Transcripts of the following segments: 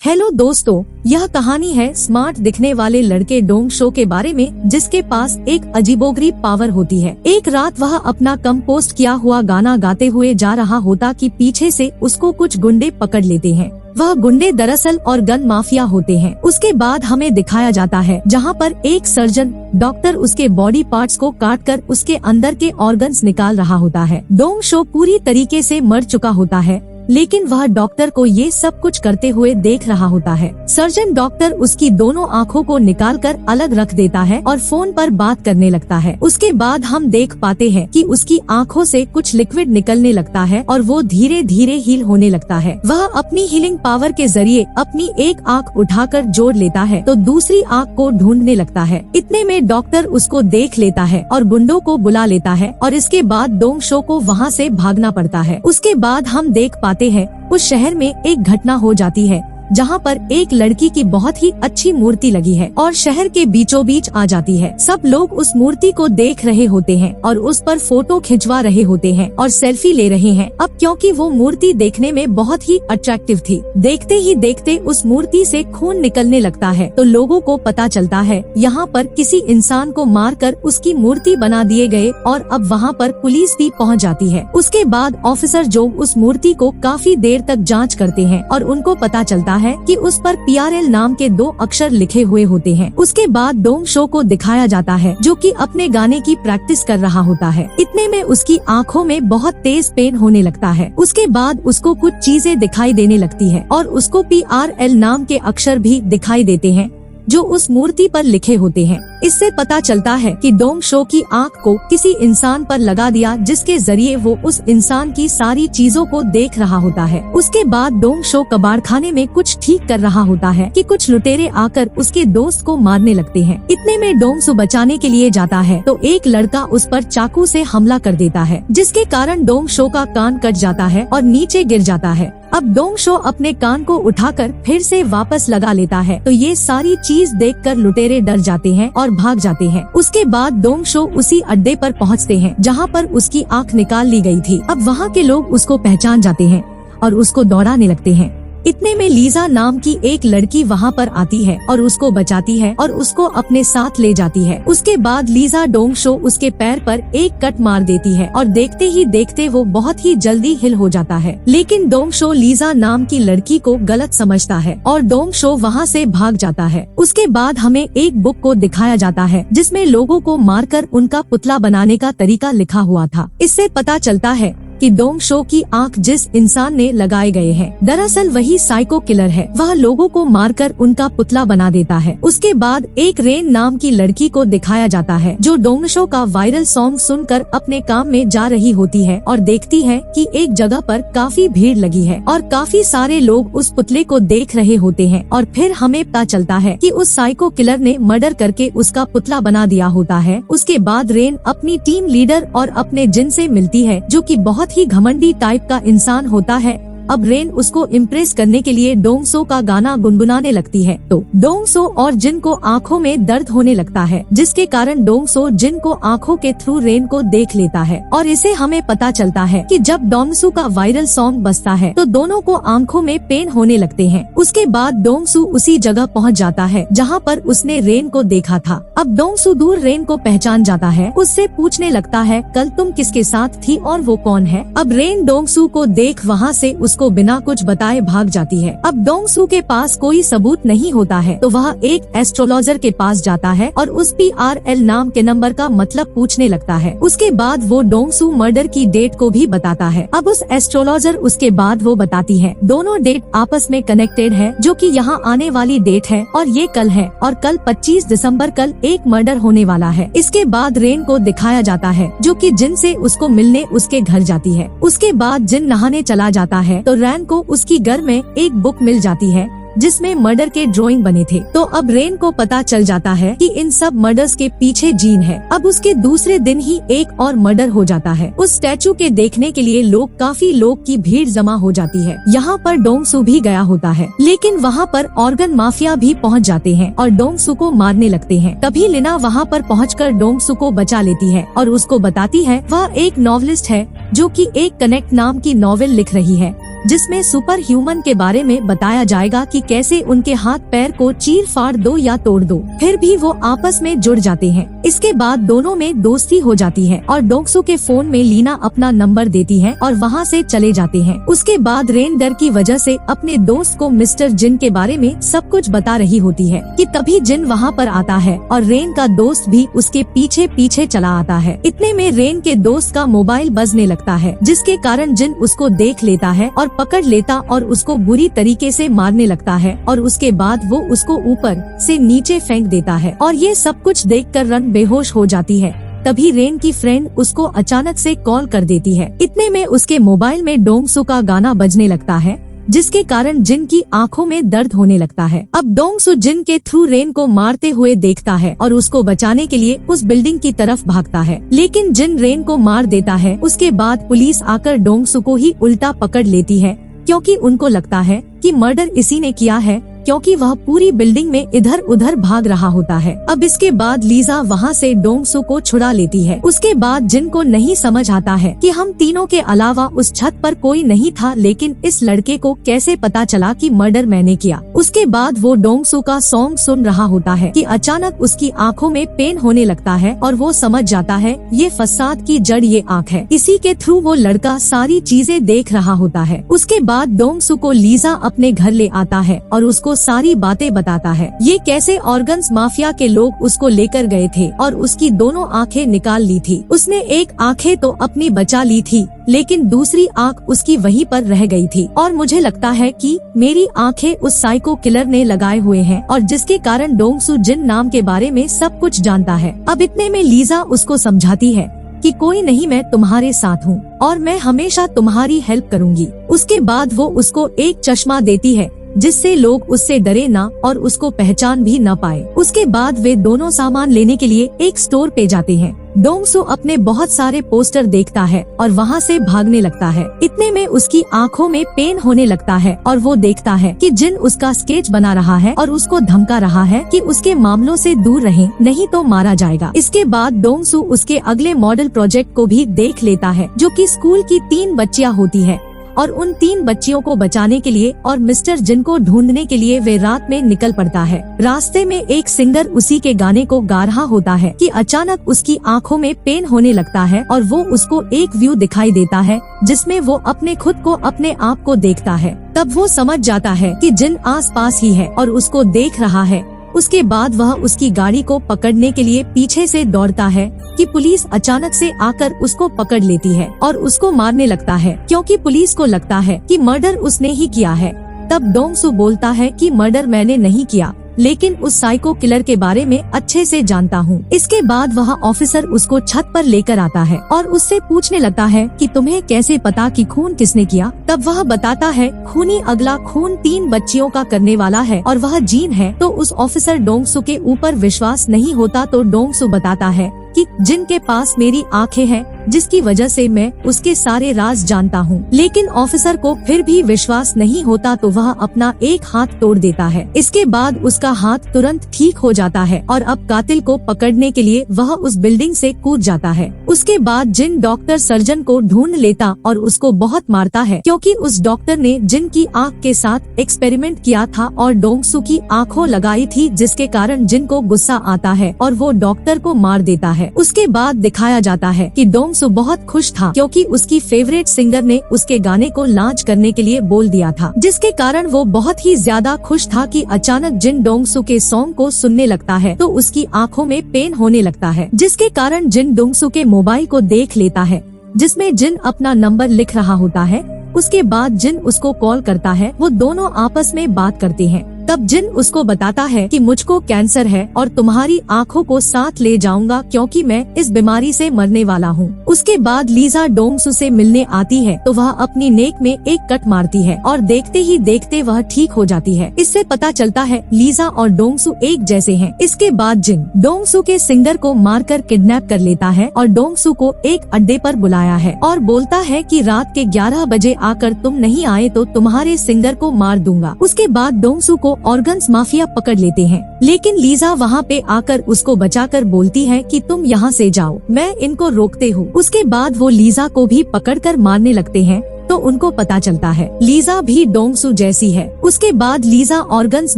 Hello दोस्तों, यह कहानी है स्मार्ट दिखने वाले लड़के डोंग शो के बारे में, जिसके पास एक अजीबोगरीब पावर होती है। एक रात वह अपना कंपोस्ट किया हुआ गाना गाते हुए जा रहा होता कि पीछे से उसको कुछ गुंडे पकड़ लेते हैं। वह गुंडे दरअसल ऑर्गन माफिया होते हैं। उसके बाद हमें दिखाया जाता है जहाँ पर एक सर्जन डॉक्टर उसके बॉडी पार्ट्स को काट कर उसके अंदर के ऑर्गन्स निकाल रहा होता है। डोंग शो पूरी तरीके से मर चुका होता है, लेकिन वह डॉक्टर को ये सब कुछ करते हुए देख रहा होता है। सर्जन डॉक्टर उसकी दोनों आँखों को निकालकर अलग रख देता है और फोन पर बात करने लगता है। उसके बाद हम देख पाते हैं कि उसकी आँखों से कुछ लिक्विड निकलने लगता है और वो धीरे धीरे हील होने लगता है। वह अपनी हीलिंग पावर के जरिए अपनी एक आँख उठाकर जोड़ लेता है तो दूसरी आँख को ढूंढने लगता है। इतने में डॉक्टर उसको देख लेता है और गुंडों को बुला लेता है और इसके बाद डोंग शो को वहाँ से भागना पड़ता है। उसके बाद हम देख पाते हैं उस शहर में एक घटना हो जाती है जहाँ पर एक लड़की की बहुत ही अच्छी मूर्ति लगी है और शहर के बीचों बीच आ जाती है। सब लोग उस मूर्ति को देख रहे होते हैं और उस पर फोटो खिंचवा रहे होते हैं और सेल्फी ले रहे हैं। अब क्योंकि वो मूर्ति देखने में बहुत ही अट्रैक्टिव थी, देखते ही देखते उस मूर्ति से खून निकलने लगता है तो लोगों को पता चलता है यहाँ पर किसी इंसान को मारकर उसकी मूर्ति बना दिए गए और अब वहाँ पर पुलिस भी पहुँच जाती है। उसके बाद ऑफिसर जो उस मूर्ति को काफी देर तक जाँच करते हैं और उनको पता चलता है कि उस पर PRL नाम के 2 अक्षर लिखे हुए होते हैं। उसके बाद डोंग शो को दिखाया जाता है जो कि अपने गाने की प्रैक्टिस कर रहा होता है। इतने में उसकी आंखों में बहुत तेज पेन होने लगता है। उसके बाद उसको कुछ चीजें दिखाई देने लगती है और उसको PRL नाम के अक्षर भी दिखाई देते हैं जो उस मूर्ति पर लिखे होते हैं। इससे पता चलता है कि डोंग शो की आंख को किसी इंसान पर लगा दिया, जिसके जरिए वो उस इंसान की सारी चीजों को देख रहा होता है। उसके बाद डोंग शो कबाड़खाने में कुछ ठीक कर रहा होता है कि कुछ लुटेरे आकर उसके दोस्त को मारने लगते हैं। इतने में डोंग शो बचाने के लिए जाता है तो एक लड़का उस पर चाकू से हमला कर देता है, जिसके कारण डोंग शो का कान कट जाता है और नीचे गिर जाता है। अब डोंग शो अपने कान को उठाकर फिर से वापस लगा लेता है तो ये सारी चीज देखकर लुटेरे डर जाते हैं और भाग जाते हैं। उसके बाद डोंग शो उसी अड्डे पर पहुंचते हैं जहां पर उसकी आंख निकाल ली गई थी। अब वहां के लोग उसको पहचान जाते हैं और उसको दौड़ाने लगते हैं। इतने में लीजा नाम की एक लड़की वहाँ पर आती है और उसको बचाती है और उसको अपने साथ ले जाती है। उसके बाद लीजा डोंग शो उसके पैर पर एक कट मार देती है और देखते ही देखते वो बहुत ही जल्दी हिल हो जाता है। लेकिन डोंग शो लीजा नाम की लड़की को गलत समझता है और डोंग शो वहाँ से भाग जाता है। उसके बाद हमें एक बुक को दिखाया जाता है जिसमें लोगों को मारकर उनका पुतला बनाने का तरीका लिखा हुआ था। इससे पता चलता है कि डोंग शो की आंख जिस इंसान ने लगाए गए हैं दरअसल वही साइको किलर है। वह लोगों को मारकर उनका पुतला बना देता है। उसके बाद एक रेन नाम की लड़की को दिखाया जाता है जो डोंग शो का वायरल सॉन्ग सुनकर अपने काम में जा रही होती है और देखती है कि एक जगह पर काफी भीड़ लगी है और काफी सारे लोग उस पुतले को देख रहे होते हैं और फिर हमें पता चलता है कि उस साइको किलर ने मर्डर करके उसका पुतला बना दिया होता है। उसके बाद रेन अपनी टीम लीडर और अपने जिन से मिलती है जो कि बहुत ही घमंडी टाइप का इंसान होता है। अब रेन उसको इम्प्रेस करने के लिए डोंग शो का गाना गुनगुनाने लगती है तो डोंग शो और जिन को आँखों में दर्द होने लगता है, जिसके कारण डोंग शो जिन को आँखों के थ्रू रेन को देख लेता है और इसे हमें पता चलता है कि जब डोंग शो का वायरल सॉन्ग बजता है तो दोनों को आँखों में पेन होने लगते हैं। उसके बाद डोंग शो उसी जगह पहुँच जाता है जहाँ पर उसने रेन को देखा था। अब डोंग शो दूर रेन को पहचान जाता है, उससे पूछने लगता है कल तुम किसके साथ थी और वो कौन है। अब रेन डोंग शो को देख वहाँ से को बिना कुछ बताए भाग जाती है। अब डोंग शो के पास कोई सबूत नहीं होता है तो वह एक एस्ट्रोलॉजर के पास जाता है और उस PRL नाम के नंबर का मतलब पूछने लगता है। उसके बाद वो डोंग शो मर्डर की डेट को भी बताता है। अब उस एस्ट्रोलॉजर उसके बाद वो बताती है दोनों डेट आपस में कनेक्टेड है, जो कि यहाँ आने वाली डेट है और ये कल है और कल 25 दिसंबर कल एक मर्डर होने वाला है। इसके बाद रेन को दिखाया जाता है जो कि जिन से उसको मिलने उसके घर जाती है। उसके बाद जिन नहाने चला जाता है तो रैन को उसकी घर में एक बुक मिल जाती है जिसमें मर्डर के ड्राइंग बने थे। तो अब रेन को पता चल जाता है कि इन सब मर्डर्स के पीछे जीन है। अब उसके दूसरे दिन ही एक और मर्डर हो जाता है। उस स्टैचू के देखने के लिए काफी लोग की भीड़ जमा हो जाती है। यहाँ पर डोंग शो भी गया होता है, लेकिन वहाँ पर ऑर्गन माफिया भी पहुँच जाते हैं और डोंग शो को मारने लगते हैं। तभी लिना वहाँ पर पहुँचकर डोंग शो को बचा लेती है और उसको बताती है वह एक नॉवलिस्ट है जो कि एक कनेक्ट नाम की नॉवेल लिख रही है जिसमें सुपर ह्यूमन के बारे में बताया जाएगा कि कैसे उनके हाथ पैर को चीर फाड़ दो या तोड़ दो, फिर भी वो आपस में जुड़ जाते हैं। इसके बाद दोनों में दोस्ती हो जाती है और डोंगसू के फोन में लीना अपना नंबर देती है और वहाँ से चले जाते हैं। उसके बाद रेन डर की वजह से अपने दोस्त को मिस्टर जिन के बारे में सब कुछ बता रही होती है कि तभी जिन वहाँ पर आता है और रेन का दोस्त भी उसके पीछे पीछे चला आता है। इतने में रेन के दोस्त का मोबाइल बजने लगता है, जिसके कारण जिन उसको देख लेता है और पकड़ लेता और उसको बुरी तरीके से मारने लगता है और उसके बाद वो उसको ऊपर से नीचे फेंक देता है और ये सब कुछ देखकर रन बेहोश हो जाती है। तभी रेन की फ्रेंड उसको अचानक से कॉल कर देती है। इतने में उसके मोबाइल में डोंगसू का गाना बजने लगता है, जिसके कारण जिन की आंखों में दर्द होने लगता है। अब डोंगसू जिन के थ्रू रेन को मारते हुए देखता है और उसको बचाने के लिए उस बिल्डिंग की तरफ भागता है, लेकिन जिन रेन को मार देता है। उसके बाद पुलिस आकर डोंगसू को ही उल्टा पकड़ लेती है, क्योंकि उनको लगता है कि मर्डर इसी ने किया है, क्योंकि वह पूरी बिल्डिंग में इधर उधर भाग रहा होता है। अब इसके बाद लीजा वहाँ से डोंगसू को छुड़ा लेती है। उसके बाद जिन को नहीं समझ आता है कि हम तीनों के अलावा उस छत पर कोई नहीं था, लेकिन इस लड़के को कैसे पता चला कि मर्डर मैंने किया। उसके बाद वो डोंगसू का सॉन्ग सुन रहा होता है कि अचानक उसकी आंखों में पेन होने लगता है और वो समझ जाता है ये फसाद की जड़ ये आँख है। इसी के थ्रू वो लड़का सारी चीजें देख रहा होता है। उसके बाद डोंगसू को लीजा अपने घर ले आता है और उसको सारी बातें बताता है, ये कैसे ऑर्गन्स माफिया के लोग उसको लेकर गए थे और उसकी दोनों आंखें निकाल ली थी। उसने एक आंखें तो अपनी बचा ली थी, लेकिन दूसरी आंख उसकी वहीं पर रह गई थी और मुझे लगता है कि मेरी आंखें उस साइको किलर ने लगाए हुए हैं और जिसके कारण डोंगसू जिन नाम के बारे में सब कुछ जानता है। अब इतने में लीजा उसको समझाती है कि कोई नहीं, मैं तुम्हारे साथ हूँ और मैं हमेशा तुम्हारी हेल्प करूँगी। उसके बाद वो उसको एक चश्मा देती है जिससे लोग उससे डरे ना और उसको पहचान भी न पाए। उसके बाद वे दोनों सामान लेने के लिए एक स्टोर पे जाते हैं। डोंगसू अपने बहुत सारे पोस्टर देखता है और वहाँ से भागने लगता है। इतने में उसकी आंखों में पेन होने लगता है और वो देखता है कि जिन उसका स्केच बना रहा है और उसको धमका रहा है कि उसके मामलों से दूर रहे, नहीं तो मारा जाएगा। इसके बाद डोंगसू उसके अगले मॉडल प्रोजेक्ट को भी देख लेता है, जो कि स्कूल की 3 बच्चियां होती है और उन 3 बच्चियों को बचाने के लिए और मिस्टर जिन को ढूंढने के लिए वे रात में निकल पड़ता है। रास्ते में एक सिंगर उसी के गाने को गा रहा होता है कि अचानक उसकी आंखों में पेन होने लगता है और वो उसको एक व्यू दिखाई देता है जिसमें वो अपने खुद को अपने आप को देखता है। तब वो समझ जाता है कि जिन आस पास ही है और उसको देख रहा है। उसके बाद वह उसकी गाड़ी को पकड़ने के लिए पीछे से दौड़ता है कि पुलिस अचानक से आकर उसको पकड़ लेती है और उसको मारने लगता है, क्योंकि पुलिस को लगता है कि मर्डर उसने ही किया है। तब डोंगसू बोलता है कि मर्डर मैंने नहीं किया, लेकिन उस साइको किलर के बारे में अच्छे से जानता हूँ। इसके बाद वह ऑफिसर उसको छत पर लेकर आता है और उससे पूछने लगता है कि तुम्हें कैसे पता कि खून किसने किया। तब वह बताता है खूनी अगला खून 3 बच्चियों का करने वाला है और वह जीन है। तो उस ऑफिसर डोंगसू के ऊपर विश्वास नहीं होता, तो डोंगसू बताता है कि जिन के पास मेरी आंखें हैं, जिसकी वजह से मैं उसके सारे राज जानता हूँ। लेकिन ऑफिसर को फिर भी विश्वास नहीं होता, तो वह अपना एक हाथ तोड़ देता है। इसके बाद उसका हाथ तुरंत ठीक हो जाता है और अब कातिल को पकड़ने के लिए वह उस बिल्डिंग से कूद जाता है। उसके बाद जिन डॉक्टर सर्जन को ढूंढ लेता और उसको बहुत मारता है, क्योंकि उस डॉक्टर ने जिन की आँख के साथ एक्सपेरिमेंट किया था और डोंगसू की आँखों लगाई थी, जिसके कारण जिन को गुस्सा आता है और वो डॉक्टर को मार देता है। उसके बाद दिखाया जाता है कि डोंगसू बहुत खुश था, क्योंकि उसकी फेवरेट सिंगर ने उसके गाने को लॉन्च करने के लिए बोल दिया था, जिसके कारण वो बहुत ही ज्यादा खुश था कि अचानक जिन डोंगसू के सॉन्ग को सुनने लगता है तो उसकी आंखों में पेन होने लगता है, जिसके कारण जिन डोंगसू के मोबाइल को देख लेता है, जिसमें जिन अपना नंबर लिख रहा होता है। उसके बाद जिन उसको कॉल करता है, वो दोनों आपस में बात करते हैं। तब जिन उसको बताता है कि मुझको कैंसर है और तुम्हारी आंखों को साथ ले जाऊंगा, क्योंकि मैं इस बीमारी से मरने वाला हूँ। उसके बाद लीजा डोंगसू से मिलने आती है, तो वह अपनी नेक में एक कट मारती है और देखते ही देखते वह ठीक हो जाती है। इससे पता चलता है लीजा और डोंगसू एक जैसे हैं। इसके बाद जिन डोंगसू के सिंगर को मारकर किडनैप कर लेता है और डोंगसू को एक अड्डे पर बुलाया है और बोलता है कि रात के 11 बजे आकर तुम नहीं आए तो तुम्हारे सिंगर को मार दूंगा। उसके बाद डोंगसू को ऑर्गन्स माफिया पकड़ लेते हैं, लेकिन लीजा वहाँ पे आकर उसको बचाकर बोलती है कि तुम यहाँ से जाओ, मैं इनको रोकते हूँ। उसके बाद वो लीजा को भी पकड़कर मारने लगते हैं, तो उनको पता चलता है लीजा भी डोंगसू जैसी है। उसके बाद लीजा ऑर्गन्स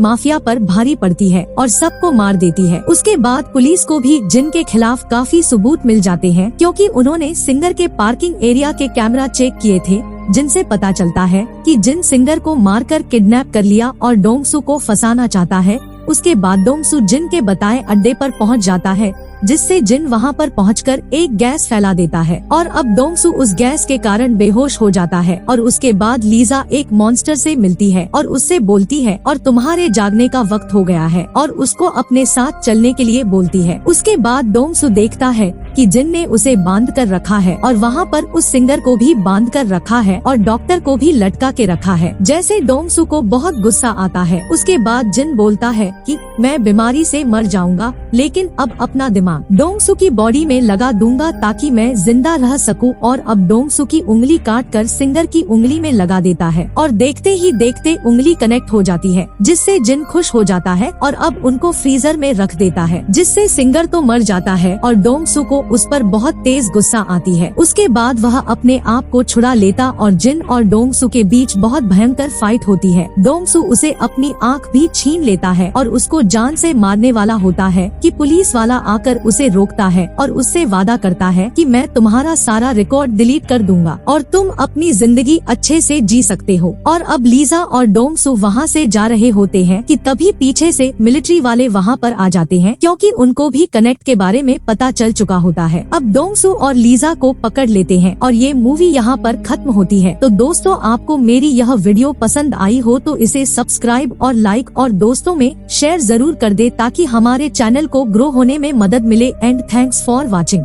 माफिया पर भारी पड़ती है और सबको मार देती है। उसके बाद पुलिस को भी जिन के खिलाफ काफी सबूत मिल जाते हैं, क्योंकि उन्होंने सिंगर के पार्किंग एरिया के कैमरा चेक किए थे, जिनसे पता चलता है कि जिन सिंगर को मारकर किडनैप कर लिया और डोंगसू को फंसाना चाहता है। उसके बाद डोंगसू जिन के बताए अड्डे पर पहुंच जाता है, जिससे जिन वहां पर पहुंचकर एक गैस फैला देता है और अब डोंगसू उस गैस के कारण बेहोश हो जाता है। और उसके बाद लीजा एक मॉन्स्टर से मिलती है और उससे बोलती है और तुम्हारे जागने का वक्त हो गया है, और उसको अपने साथ चलने के लिए बोलती है। उसके बाद डोंगसू देखता है कि जिन ने उसे बांध कर रखा है और वहाँ पर उस सिंगर को भी बांध कर रखा है और डॉक्टर को भी लटका के रखा है। जैसे डोंगसू को बहुत गुस्सा आता है। उसके बाद जिन बोलता है कि मैं बीमारी से मर जाऊंगा, लेकिन अब अपना दिमाग डोंगसू की बॉडी में लगा दूंगा ताकि मैं जिंदा रह सकूं। और अब डोंगसू की उंगली काट कर सिंगर की उंगली में लगा देता है और देखते ही देखते उंगली कनेक्ट हो जाती है, जिससे जिन खुश हो जाता है और अब उनको फ्रीजर में रख देता है, जिससे सिंगर तो मर जाता है और डोंगसू को उस पर बहुत तेज गुस्सा आती है। उसके बाद वह अपने आप को छुड़ा लेता और जिन और डोंगसू के बीच बहुत भयंकर फाइट होती है। डोंगसू उसे अपनी आँख भी छीन लेता है और उसको जान से मारने वाला होता है कि पुलिस वाला आकर उसे रोकता है और उससे वादा करता है कि मैं तुम्हारा सारा रिकॉर्ड डिलीट कर दूंगा और तुम अपनी जिंदगी अच्छे से जी सकते हो। और अब लीजा और डोंगसू वहाँ से जा रहे होते हैं कि तभी पीछे से मिलिट्री वाले वहाँ पर आ जाते हैं, क्योंकि उनको भी कनेक्ट के बारे में पता चल चुका होता है। अब डोंगसू और लीजा को पकड़ लेते हैं और ये मूवी यहाँ पर खत्म होती है। तो दोस्तों, आपको मेरी यह वीडियो पसंद आई हो तो इसे सब्सक्राइब और लाइक और दोस्तों में शेयर जरूर कर दे, ताकि हमारे चैनल को ग्रो होने में मदद मिले। And thanks for watching.